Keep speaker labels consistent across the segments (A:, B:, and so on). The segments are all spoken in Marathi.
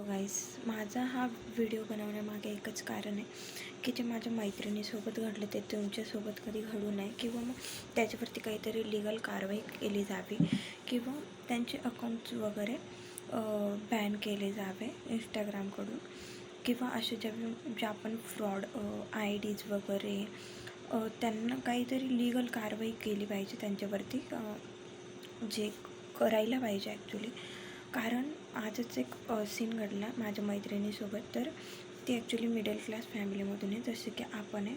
A: हॅलो गाईस, माझा हा व्हिडिओ बनवण्यामागे एकच कारण आहे की जे माझ्या मैत्रिणीसोबत घडलं ते तुमच्यासोबत कधी घडू नये, किंवा मग त्याच्यावरती काहीतरी लिगल कारवाई केली जावी, किंवा त्यांचे अकाउंट्स वगैरे बॅन केले जावे इंस्टाग्रामकडून, किंवा असे ज्या आपण फ्रॉड आय डीज वगैरे त्यांना काहीतरी लिगल कारवाई केली पाहिजे त्यांच्यावरती, जे करायला पाहिजे ॲक्च्युली. कारण आजच एक सीन घडला माझ्या मैत्रिणीसोबत. तर ती ॲक्च्युली मिडल क्लास फॅमिलीमधून आहे, जसं की आपण आहे.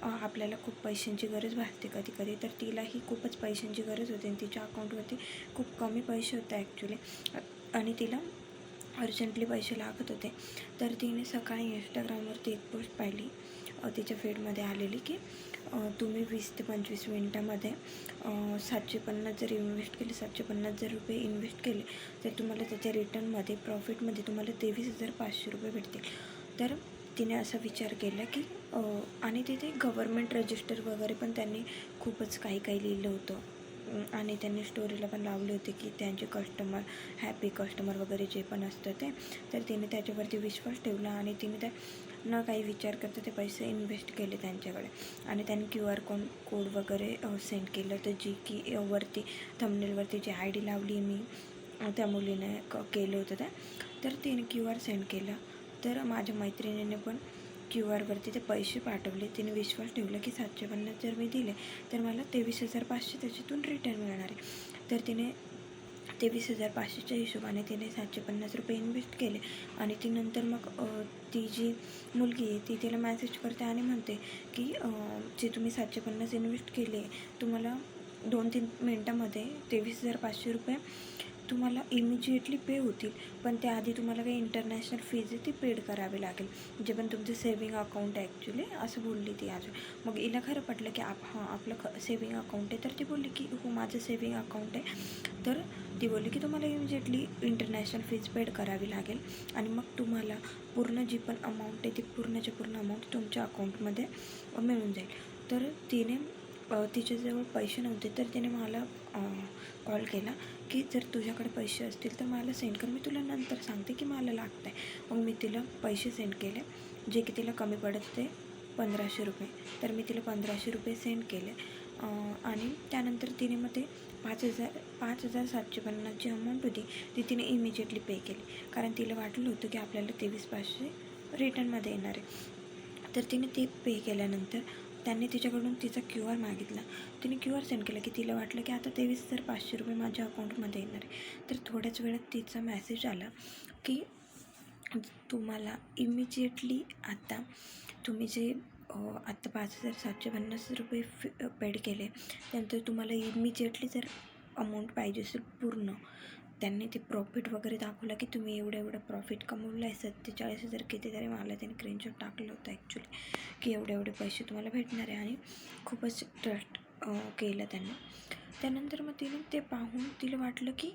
A: आपल्याला खूप पैशांची गरज भासते कधी कधी, तर तिलाही खूपच पैशांची गरज होती आणि तिच्या अकाउंटवरती खूप कमी पैसे होते ॲक्च्युली, आणि तिला अर्जंटली पैसे लागत होते. तर तिने सकाळी इंस्टाग्रामवरती एक पोस्ट पाहिली, तिच्या फीडमध्ये आलेली की तुम्ही 20 ते 25 मिनटामध्ये 750 जर इन्व्हेस्ट केले, 750 जर रुपये इन्व्हेस्ट केले, तर तुम्हाला त्याच्या रिटर्नमध्ये प्रॉफिटमध्ये तुम्हाला 23,500 रुपये भेटतील. तर तिने असा विचार केला की आणि तिथे गव्हर्मेंट रजिस्टर वगैरे पण त्यांनी खूपच काही काही लिहिलं होतं, आणि त्यांनी स्टोरीला पण लावले होते की त्यांचे कस्टमर हॅपी कस्टमर वगैरे जे पण असतं ते. तर तिने त्याच्यावरती विश्वास ठेवला आणि तिने त्या न काही विचार करता ते पैसे इन्व्हेस्ट केले त्यांच्याकडे. आणि त्यांनी QR कोड वगैरे सेंड केलं तर जी की वरती थंबनेलवरती जी ID लावली मी त्या मुलीने केलं होतं त्या, तर तिने QR सेंड केलं. तर माझ्या मैत्रिणीने पण QR वरती ते पैसे पाठवले. तिने विश्वास ठेवला की 750 जर मी दिले तर मला 23,500 त्याच्यातून रिटर्न मिळणार आहे. तर तिने 23,500च्या हिशोबाने तिने 750 रुपये इन्व्हेस्ट केले. आणि ती नंतर मग ती जी मुलगी आहे ती तिला मॅसेज करते आणि म्हणते की जे तुम्ही 750 इन्व्हेस्ट केले, तुम्हाला 2-3 मिनटामध्ये 23,500 रुपये तुम्हाला इमिजिएटली पे होतील, पण त्याआधी तुम्हाला काही इंटरनॅशनल फीज आहे ती पेड करावी लागेल, जे पण तुमचं सेविंग अकाउंट आहे ॲक्च्युली, असं बोलली ती अजून. मग हिला खरं पटलं की आपलं सेविंग अकाउंट आहे. तर ती बोलली की हो, माझं सेविंग अकाउंट आहे. तर ती बोलली की तुम्हाला इमिजिएटली इंटरनॅशनल फीज पेड करावी लागेल आणि मग तुम्हाला पूर्ण जी पण अमाऊंट आहे ती पूर्णच्या पूर्ण अमाऊंट तुमच्या अकाउंटमध्ये मिळून जाईल. तर तिने तिच्याजवळ पैसे नव्हते, तर तिने मला कॉल केला की जर तुझ्याकडे पैसे असतील तर मला सेंड कर, मी तुला नंतर सांगते की मला लागतं आहे. मग मी तिला पैसे सेंड केले, जे की तिला कमी पडत ते 1,500 रुपये. तर मी तिला 1,500 रुपये सेंड केले. आणि त्यानंतर तिने मग ते 5,750 जी अमाऊंट होती ती तिने इमिजिएटली पे केली, कारण तिला वाटलं होतं की आपल्याला 23,500 रिटर्नमध्ये येणार आहे. तर तिने ते पे केल्यानंतर त्यांनी तिच्याकडून तिचा QR मागितला. तिने QR सेंड केला की तिला वाटलं की आता 23,500 रुपये माझ्या अकाउंटमध्ये येणार आहे. तर थोड्याच वेळात तिचा मेसेज आला की तुम्हाला इमिजिएटली आता तुम्ही जे आत्ता 5,750 रुपये पेड केले, त्यानंतर तुम्हाला इमिजिएटली जर अमाऊंट पाहिजे असेल पूर्ण, त्यांनी ते प्रॉफिट वगैरे दाखवलं की तुम्ही एवढं प्रॉफिट कमवलं आहे, 47,000 कितीतरी मला त्यांनी स्क्रीनशॉट टाकलं होतं ॲक्च्युली, की एवढे पैसे तुम्हाला भेटणार आहे. आणि खूपच ट्रस्ट केलं त्यांनी. त्यानंतर मग तिने ते पाहून तिला वाटलं की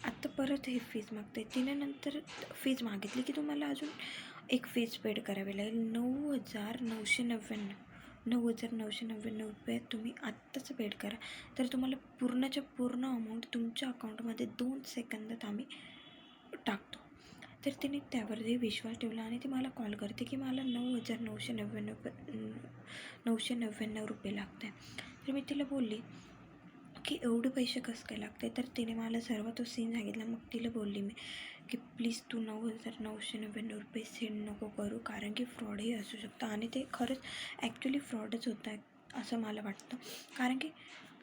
A: आत्ता परत हे फीज मागते. तिने नंतर फीज मागितली की तुम्हाला अजून एक फीज पेड करावी लागेल, 9,999 रुपये तुम्ही आत्ताच पेड करा, तर तुम्हाला पूर्णच्या पूर्ण अमाऊंट तुमच्या अकाउंटमध्ये 2 सेकंदात आम्ही टाकतो. तर तिने त्यावरही विश्वास ठेवला आणि ती मला कॉल करते की मला 9,999 रुपये लागत आहे. तर मी तिला बोलली की एवढे पैसे कसं काय लागते. तर तिने मला सर्व तो सीन सांगितला. मग तिला बोलली मी की प्लीज तू 9,999 रुपये सेंड नको करू, कारण की फ्रॉडही असू शकतं. आणि ते खरंच ॲक्च्युली फ्रॉडच होतं आहे असं मला वाटतं, कारण की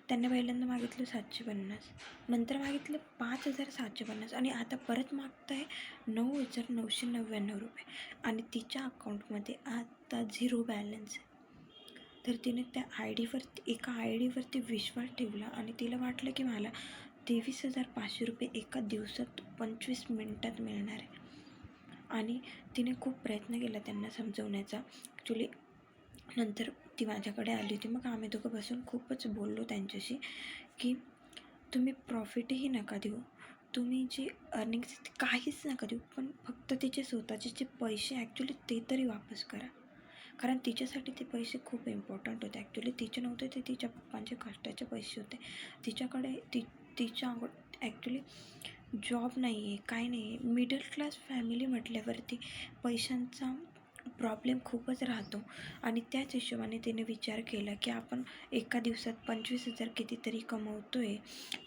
A: त्यांनी पहिल्यांदा मागितलं 750, नंतर मागितलं 5,750 आणि आता परत मागतं आहे 9,999 रुपये, आणि तिच्या अकाउंटमध्ये आता 0 बॅलन्स आहे. तर तिने त्या एका आय डीवरती विश्वास ठेवला आणि तिला वाटलं की मला 23,500 रुपये एका दिवसात 25 मिनटात मिळणार आहे. आणि तिने खूप प्रयत्न केला त्यांना समजवण्याचा ॲक्च्युली. नंतर ती माझ्याकडे आली होती. मग आम्ही दोघं बसून खूपच बोललो त्यांच्याशी की तुम्ही प्रॉफिटही नका देऊ, तुम्ही जे अर्निंग्स काहीच नका देऊ, पण फक्त तिचे स्वतःचे जे पैसे ॲक्च्युली ते तरी वापस करा. कारण तिच्यासाठी ते पैसे खूप इम्पॉर्टंट होते ॲक्च्युली. तिचे नव्हते, ते तिच्या पप्पांचे कष्टाचे पैसे होते. तिच्याकडे तिच्या ॲक्च्युली जॉब नाही आहे, काय नाही आहे. मिडल क्लास फॅमिली म्हटल्यावरती पैशांचा प्रॉब्लेम खूपच राहतो आणि त्याच हिशोबाने तिने विचार केला की आपण एका दिवसात 25,000 कितीतरी कमवतो आहे,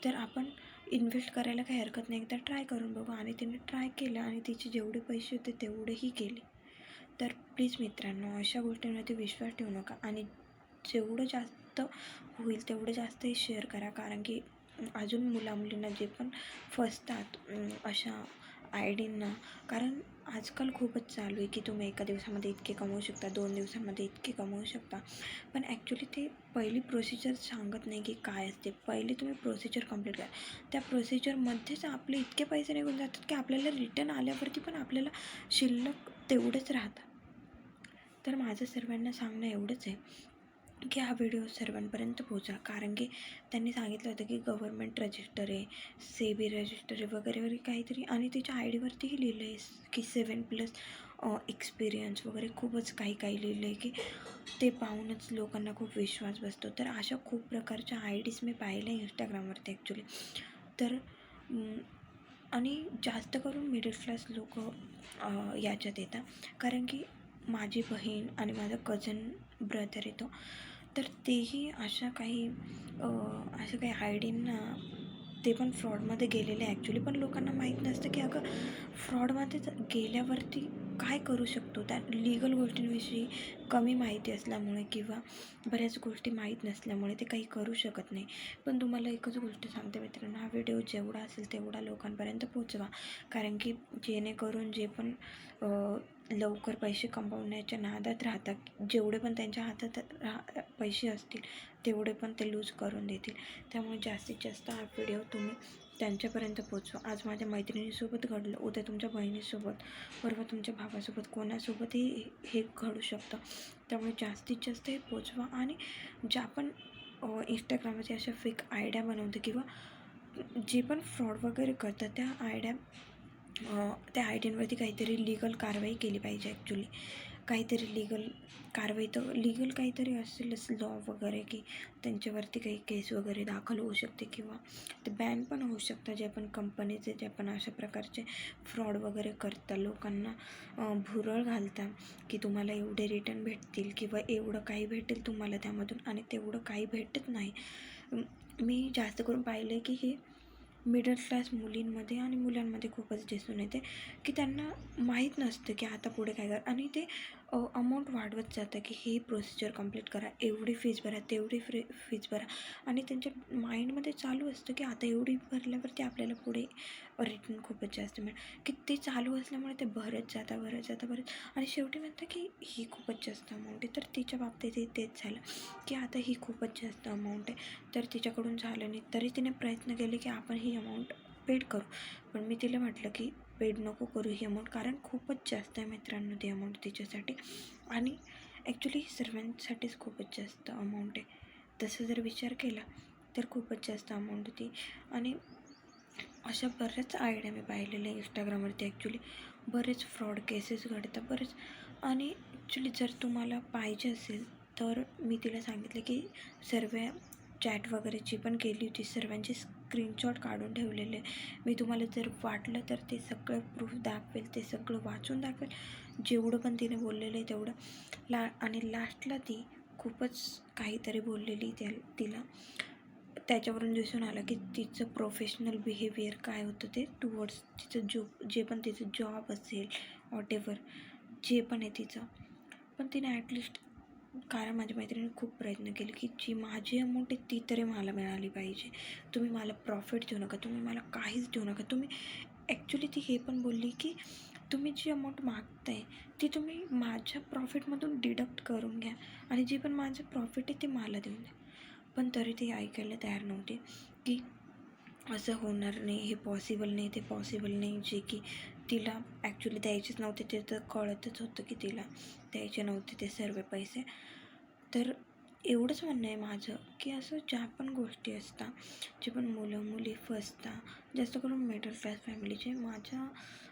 A: तर आपण इन्व्हेस्ट करायला काही हरकत नाही, एकदा ट्राय करून बघू. आणि तिने ट्राय केलं आणि तिचे जेवढे पैसे होते तेवढेही गेले. तर प्लीज मित्रांनो, अशा गोष्टींवरती विश्वास ठेवू नका आणि जेवढं जास्त होईल तेवढं जास्तही शेअर करा, कारण की अजून मुलामुलींना जे पण फसतात अशा आयडींना, कारण आजकाल खूपच चालू आहे की तुम्ही एका दिवसामध्ये इतके कमवू शकता, 2 दिवसांमध्ये इतके कमवू शकता. पण ॲक्च्युली ते पहिली प्रोसिजर सांगत नाही की काय असते. पहिली तुम्ही प्रोसिजर कंप्लीट करा. त्या प्रोसिजरमध्येच आपले इतके पैसे निघून जातात की आपल्याला रिटर्न आल्यावरती पण आपल्याला शिल्लक तेवढंच राहतं. तर माझं सर्वांना सांगणं एवढंच आहे की हा व्हिडिओ सर्वांपर्यंत पोहोचा, कारण की त्यांनी सांगितलं होतं की गव्हर्मेंट रजिस्टर आहे, सेबी रजिस्टर आहे वगैरे वगैरे काहीतरी, आणि त्याच्या आय डीवरतीही लिहिलं आहे की 7+ एक्सपिरियन्स वगैरे खूपच काही काही लिहिलं आहे की ते पाहूनच लोकांना खूप विश्वास बसतो. तर अशा खूप प्रकारच्या आय डीज मी पाहिल्या इंस्टाग्रामवरती ॲक्च्युली. तर आणि जास्त करून मिडल क्लास लोक याच्यात येतात, कारण की माझी बहीण आणि माझा कझन ब्रदर येतो, तर तेही अशा काही आयडींना ते पण फ्रॉडमध्ये गेलेले ॲक्च्युली. पण लोकांना माहीत नसतं की अगं फ्रॉडमध्ये गेल्यावरती काय करू शकतो. त्या लीगल गोष्टींविषयी कमी माहिती असल्यामुळे किंवा बऱ्याच गोष्टी माहीत नसल्यामुळे ते काही करू शकत नाही. पण तुम्हाला एकच गोष्ट सांगते मित्रांनो, हा व्हिडिओ जेवढा असेल तेवढा लोकांपर्यंत पोचवा, कारण की जेणेकरून जे पण लवकर पैसे कमवण्याच्या नादात राहतात, जेवढे पण त्यांच्या हातात पैसे असतील तेवढे पण ते लूज करून देतील. त्यामुळे जास्तीत जास्त हा व्हिडिओ तुम्ही त्यांच्यापर्यंत पोचवा. आज माझ्या मैत्रिणीसोबत घडलं, उद्या तुमच्या बहिणीसोबत, परवा तुमच्या भावासोबत, कोणासोबतही हे घडू शकतं. त्यामुळे जास्तीत जास्त हे पोचवा. आणि ज्या पण इंस्टाग्रामवरती अशा फेक आयडिया बनवतं किंवा जे पण फ्रॉड वगैरे करतात त्या आयडींवरती काहीतरी लीगल कारवाई केली पाहिजे ॲक्च्युली. काहीतरी लीगल कारवाई तर लीगल काहीतरी असेलच लॉ वगैरे, की त्यांच्यावरती काही केस वगैरे दाखल होऊ शकते किंवा ते बॅन पण होऊ शकतात. जे पण कंपनीचे जे पण अशा प्रकारचे फ्रॉड वगैरे करतात, लोकांना भुरळ घालतात की तुम्हाला एवढे रिटर्न भेटतील किंवा एवढं काही भेटेल तुम्हाला त्यामधून, आणि तेवढं काही भेटत नाही. मी जास्त करून पाहिलं आहे की हे मिडल क्लास मुलींमध्ये आणि मुलांमध्ये खूपच दिसून येते की त्यांना माहीत नसतं की आता पुढे काय करा, आणि ते अमाऊंट वाढवत जातं की हे प्रोसिजर कंप्लीट करा, एवढी फीज भरा, तेवढी फीज भरा, आणि त्यांच्या माइंडमध्ये चालू असतं की आता एवढी भरल्यावरती आपल्याला पुढे रिटर्न खूपच जास्त मिळेल, की ते चालू असल्यामुळे ते भरत जाता आणि शेवटी म्हणतं की ही खूपच जास्त अमाऊंट आहे. तर तिच्या बाबतीतही तेच झालं की आता ही खूपच जास्त अमाऊंट आहे, तर तिच्याकडून झालं नाही. तरी तिने प्रयत्न केले की आपण ही अमाऊंट पेड करू, पण मी तिला म्हटलं की पेड नको करू ही अमाऊंट, कारण खूपच जास्त आहे मित्रांनो ती अमाऊंट तिच्यासाठी, आणि ॲक्च्युली सर्वांसाठीच खूपच जास्त अमाऊंट आहे. तसं जर विचार केला तर खूपच जास्त अमाऊंट होती. आणि अशा बऱ्याच आयडिया मी पाहिलेल्या इंस्टाग्रामवरती ॲक्च्युली. बरेच फ्रॉड केसेस घडतात बरेच. आणि ॲक्च्युली जर तुम्हाला पाहिजे असेल तर मी तिला सांगितलं की सर्व चॅट वगैरे जी पण केली होती सर्वांचे स्क्रीनशॉट काढून ठेवलेले. मी तुम्हाला जर वाटलं तर ते सगळं प्रूफ दाखवेल, ते सगळं वाचून दाखवेल, जेवढं पण तिने बोललेलं आहे तेवढं. आणि लास्टला ती खूपच काहीतरी बोललेली तिला त्याच्यावरून दिसून आलं की तिचं प्रोफेशनल बिहेवियर काय होतं ते टुवर्ड्स तिचं जे पण तिचं जॉब असेल, वॉटेवर जे पण आहे तिचं. पण तिने ॲटलिस्ट, कारण माझ्या मैत्रिणीने खूप प्रयत्न केले की जी माझी अमाऊंट आहे ती तरी मला मिळाली पाहिजे, तुम्ही मला प्रॉफिट देऊ नका, तुम्ही मला काहीच देऊ नका. तुम्ही ॲक्च्युली ती हे पण बोलली की तुम्ही जी अमाऊंट मागताय ती तुम्ही माझ्या प्रॉफिटमधून डिडक्ट करून घ्या आणि जे पण माझं प्रॉफिट आहे ते मला देऊन द्या. पण तरी ती ऐकायला तयार नव्हती की असं होणार नाही, हे पॉसिबल नाही, ते पॉसिबल नाही, जे की तिला ॲक्च्युली द्यायचेच नव्हते. ते तर कळतच होतं की तिला द्यायचे नव्हते ते सर्व पैसे. तर एवढंच म्हणणं आहे माझं की असं ज्या पण गोष्टी असतात, जे पण मुलं मुली फसतात, जास्त करून मिडल क्लास फॅमिलीचे,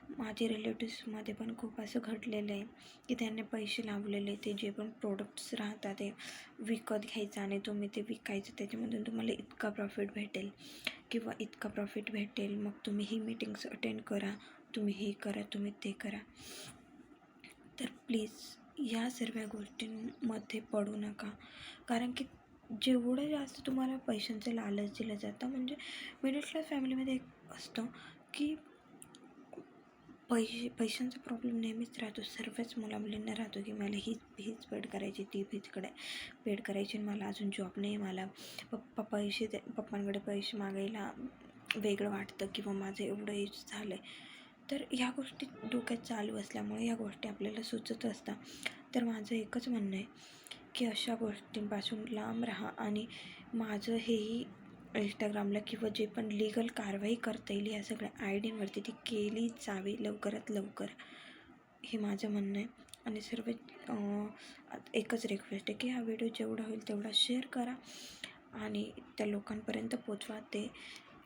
A: माझे रिलेटिव्समध्ये पण खूप असं घडलेलं आहे की त्यांनी पैसे लावलेले, ते जे पण प्रोडक्ट्स राहतात ते विकत घ्यायचं आणि तुम्ही ते विकायचं, त्याच्यामधून तुम्हाला इतका प्रॉफिट भेटेल किंवा इतका प्रॉफिट भेटेल, मग तुम्ही ही मीटिंग्स अटेंड करा, तुम्ही हे करा, तुम्ही ते करा. तर प्लीज या सर्व गोष्टींमध्ये पडू नका. कारण की जेवढं जास्त तुम्हाला पैशांचं लालच दिलं जातं, म्हणजे मिडल क्लास फॅमिलीमध्ये एक असतं की पैशांचा प्रॉब्लेम नेहमीच राहतो, सर्वच मुलामुलींना राहतो की मला हीच पेड करायची, ती फीजकडे पेड करायची, मला अजून जॉब नाही, मला पप्पांकडे पैसे मागायला वेगळं वाटतं किंवा माझं एवढं एज झालं आहे. तर ह्या गोष्टी डोक्यात चालू असल्यामुळे ह्या गोष्टी आपल्याला सुचत असतात. तर माझं एकच म्हणणं आहे की अशा गोष्टींपासून लांब राहा आणि माझं हेही इंस्टाग्रामला किंवा जे पण लिगल कारवाई करता येईल या सगळ्या आयडींवरती ती केली जावी लवकरात लवकर, हे माझं म्हणणं आहे. आणि सर्व एकच रिक्वेस्ट आहे की हा व्हिडिओ जेवढा होईल तेवढा शेअर करा आणि त्या लोकांपर्यंत पोचवा, ते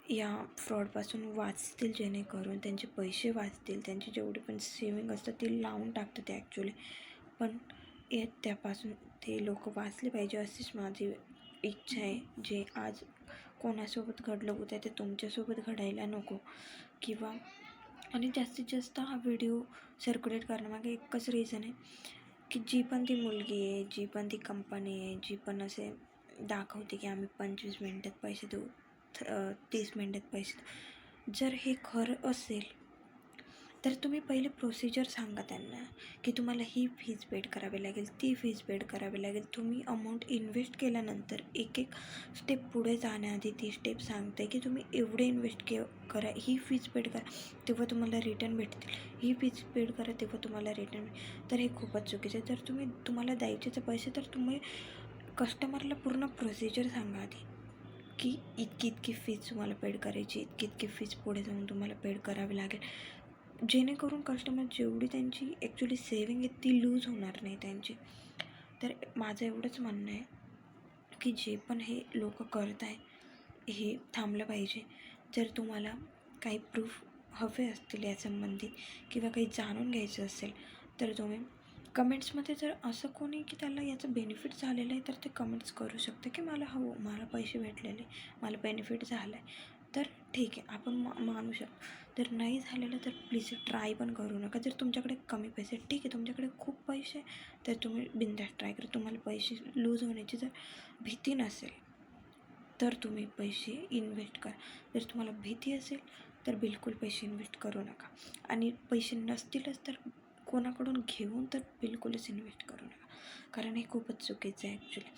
A: या फ्रॉडपासून वाचतील, जेणेकरून त्यांचे पैसे वाचतील, त्यांची जेवढी पण सेविंग असतात ती लावून टाकतात ते ॲक्च्युली, पण त्यापासून ते लोक वाचले पाहिजे अशीच माझी इच्छा आहे. जे आज कोणासोबत घडलं होतं ते तुमच्यासोबत घडायला नको. किंवा आणि जास्तीत जास्त हा व्हिडिओ सर्क्युलेट करण्यामागे एकच रिझन आहे की जी पण ती मुलगी आहे, जी पण ती कंपनी आहे, जी पण असे दाखवते की आम्ही 25 मिनटात पैसे देऊ, 30 मिनटात पैसे देऊ, जर हे खरं असेल तर तुम्ही पहिले प्रोसिजर सांगा त्यांना की तुम्हाला ही फीज पेड करावी लागेल, ती फीज पेड करावी लागेल. तुम्ही अमाऊंट इन्व्हेस्ट केल्यानंतर एक स्टेप पुढे जाण्याआधी ती स्टेप सांगते की तुम्ही एवढे इन्व्हेस्ट करा, ही फीज पेड करा, तेव्हा तुम्हाला रिटर्न भेटतील, ही फीज पेड करा, तेव्हा तुम्हाला रिटर्न तर हे खूपच चुकीचं आहे. जर तुम्हाला द्यायचे तर पैसे, तर तुम्ही कस्टमरला पूर्ण प्रोसिजर सांगा आधी की इतकी फीज तुम्हाला पेड करायची, इतकी फीज पुढे जाऊन तुम्हाला पेड करावी लागेल, जेणेकरून कस्टमर जेवढी त्यांची ॲक्च्युली सेविंग आहे ती लूज होणार नाही त्यांची. तर माझं एवढंच म्हणणं आहे की जे पण हे लोक करत आहे हे थांबलं पाहिजे. जर तुम्हाला काही प्रूफ हवे असतील यासंबंधी किंवा काही जाणून घ्यायचं असेल तर तुम्ही कमेंट्समध्ये, जर असं कोणी की त्याला याचं बेनिफिट झालेलं आहे तर ते कमेंट्स करू शकतं की मला पैसे भेटलेले, मला बेनिफिट झालं आहे, तर ठीक आहे, आपण मानू शकतो. जर नाही झालेलं तर प्लीज ट्राय पण करू नका. जर तुमच्याकडे कमी पैसे, ठीक आहे, तुमच्याकडे खूप पैसे तर तुम्ही बिनधास्त ट्राय करा. तुम्हाला पैसे लूज होण्याची जर भीती नसेल तर तुम्ही पैसे इन्व्हेस्ट करा. जर तुम्हाला भीती असेल तर बिलकुल पैसे इन्व्हेस्ट करू नका. आणि पैसे नसतीलच तर कोणाकडून घेऊन तर बिलकुलच इन्व्हेस्ट करू नका, कारण हे खूपच चुकीचं आहे ॲक्च्युली.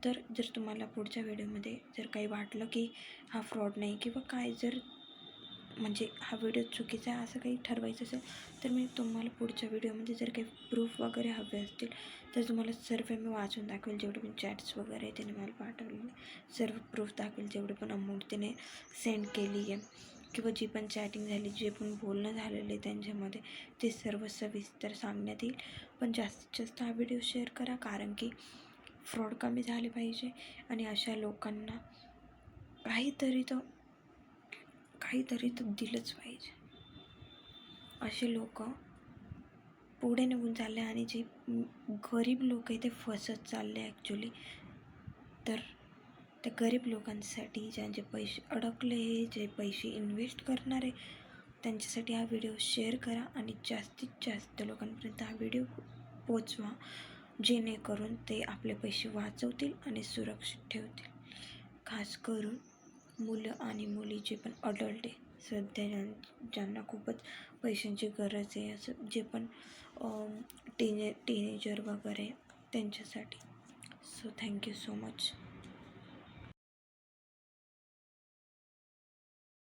A: तर जर तुम्हाला पुढच्या व्हिडिओमध्ये जर काही वाटलं की हा फ्रॉड नाही किंवा काय, जर म्हणजे हा व्हिडिओ चुकीचा आहे असं काही ठरवायचं असेल तर मी तुम्हाला पुढच्या व्हिडिओमध्ये जर काही प्रूफ वगैरे हवे असतील तर तुम्हाला सर्व मी वाचून दाखवेल. जेवढे पण चॅट्स वगैरे त्याने मला पाठवलेले सर्व प्रूफ दाखवेल, जेवढे पण अमाऊंट त्याने सेंड केली आहे किंवा जी पण चॅटिंग झाली, जे पण बोलणं झालेलं आहे त्यांच्यामध्ये, ते सर्व सविस्तर सांगण्यात येईल. पण जास्तीत जास्त हा व्हिडिओ शेअर करा, कारण की फ्रॉड कमी झाले पाहिजे आणि अशा लोकांना काहीतरी तर दिलंच पाहिजे. असे लोक पुढे निघून चालले आणि जे गरीब लोक आहे ते फसत चालले ॲक्च्युली. तर त्या गरीब लोकांसाठी, ज्यांचे पैसे अडकले, जे पैसे इन्व्हेस्ट करणार आहे, त्यांच्यासाठी हा व्हिडिओ शेअर करा आणि जास्तीत जास्त लोकांपर्यंत हा व्हिडिओ पोचवा, जेणेकरून ते आपले पैसे वाचवतील आणि सुरक्षित ठेवतील. खास करून मुलं आणि मुली जे पण अडल्ट आहे सध्या, ज्यांना खूपच पैशांची गरज आहे, असं जे पण टीनेजर वगैरे त्यांच्यासाठी. So thank you so much.